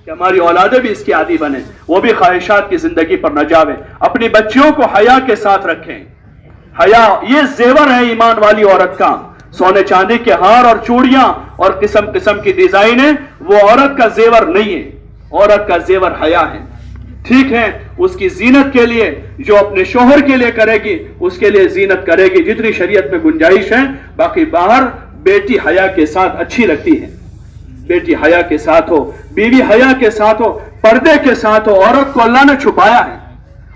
کہ ہماری اولادیں بھی اس کی عادی بنے، وہ بھی خواہشات کی زندگی پر نہ جاوے. اپنی بچیوں کو حیا کے ساتھ رکھیں. حیا یہ زیور ہے ایمان والی عورت کا. سونے چاندی کے ہار اور چوڑیاں اور قسم قسم کی ڈیزائنیں وہ عورت کا زیور نہیں ہے. عورت کا زیور حیا ہے. ٹھیک ہے اس کی زینت کے لیے جو اپنے شوہر کے لیے کرے گی اس کے لیے زینت کرے گی جتنی شریعت میں گنجائش ہے. باقی باہر بیٹی حیا کے ساتھ اچھی لگتی ہے. بیٹی حیا کے ساتھ ہو، بیوی حیا کے ساتھ ہو، پردے کے ساتھ ہو. عورت کو اللہ نے چھپایا ہے.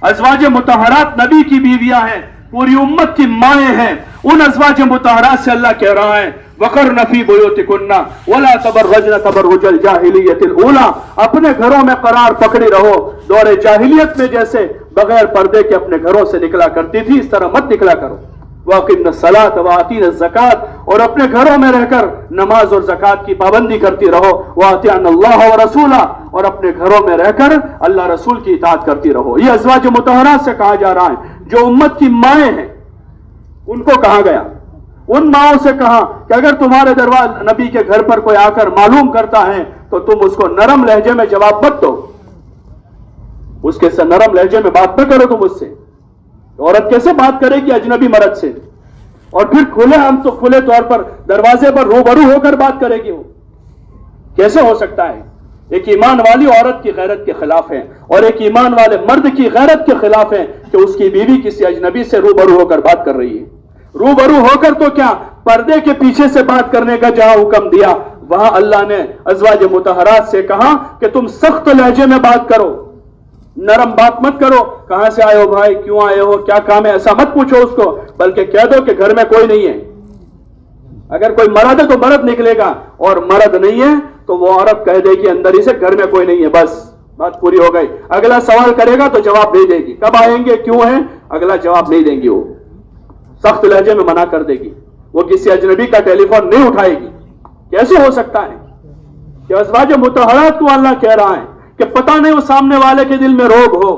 ازواج مطہرات نبی کی بیویاں ہیں، پوری امت کی مائیں ہیں. ان ازواج مطہرات سے اللہ کہہ رہا ہے وَقَرْنَ فِي بُيُوتِكُنَّ وَلَا تَبَرَّجْنَ تَبَرُّجَ الْجَاهِلِيَّةِ الْأُولَىٰ. اپنے گھروں میں قرار پکڑی رہو. دور جاہلیت میں جیسے بغیر پردے کے اپنے گھروں سے نکلا کرتی تھی اس طرح مت نکلا کرو. وَأَقِمْنَ الصَّلَاةَ وَآتِينَ الزَّكَاةَ. اور اپنے گھروں میں رہ کر نماز اور زکوٰۃ کی پابندی کرتی رہو. وَأَطِيعْنَ اللَّهَ وَرَسُولَهُ. اور اپنے گھروں میں رہ کر اللہ رسول کی اطاعت کرتی رہو. یہ ازواج مطہرات سے کہا جا رہا ہے جو امت کی مائیں ہیں. ان کو کہا گیا، ان ماؤں سے کہا کہ اگر تمہارے دروازے نبی کے گھر پر کوئی آ کر معلوم کرتا ہے تو تم اس کو نرم لہجے میں جواب مت دو. اس کے ساتھ نرم لہجے میں بات نہ کرو. تم اس سے عورت کیسے بات کرے گی اجنبی مرد سے؟ اور پھر کھلے طور پر دروازے پر روبرو ہو کر بات کرے گی. وہ کیسے ہو سکتا ہے؟ ایک ایمان والی عورت کی غیرت کے خلاف ہے اور ایک ایمان والے مرد کی غیرت کے خلاف ہے کہ اس کی بیوی کسی اجنبی سے روبرو ہو کر بات کر رہی ہے. روبرو ہو کر تو کیا، پردے کے پیچھے سے بات کرنے کا جہاں حکم دیا وہاں اللہ نے ازواج مطہرات سے کہا کہ تم سخت لہجے میں بات کرو، نرم بات مت کرو. کہاں سے آئے ہو بھائی، کیوں آئے ہو، کیا کام ہے، ایسا مت پوچھو اس کو، بلکہ کہہ دو کہ گھر میں کوئی نہیں ہے. اگر کوئی مرد ہے تو مرد نکلے گا اور مرد نہیں ہے تو وہ عورت کہہ دے گی اندر ہی سے گھر میں کوئی نہیں ہے، بس بات پوری ہو گئی. اگلا سوال کرے گا تو جواب نہیں دے گی، کب آئیں گے، کیوں ہیں، اگلا جواب نہیں دیں گی. وہ سخت لہجے میں منع کر دے گی. وہ کسی اجنبی کا ٹیلی فون نہیں اٹھائے گی. کیسے ہو سکتا ہے کہ ازواج مطہرات کو اللہ کہہ رہا ہے کہ پتہ نہیں وہ سامنے والے کے دل میں روگ ہو،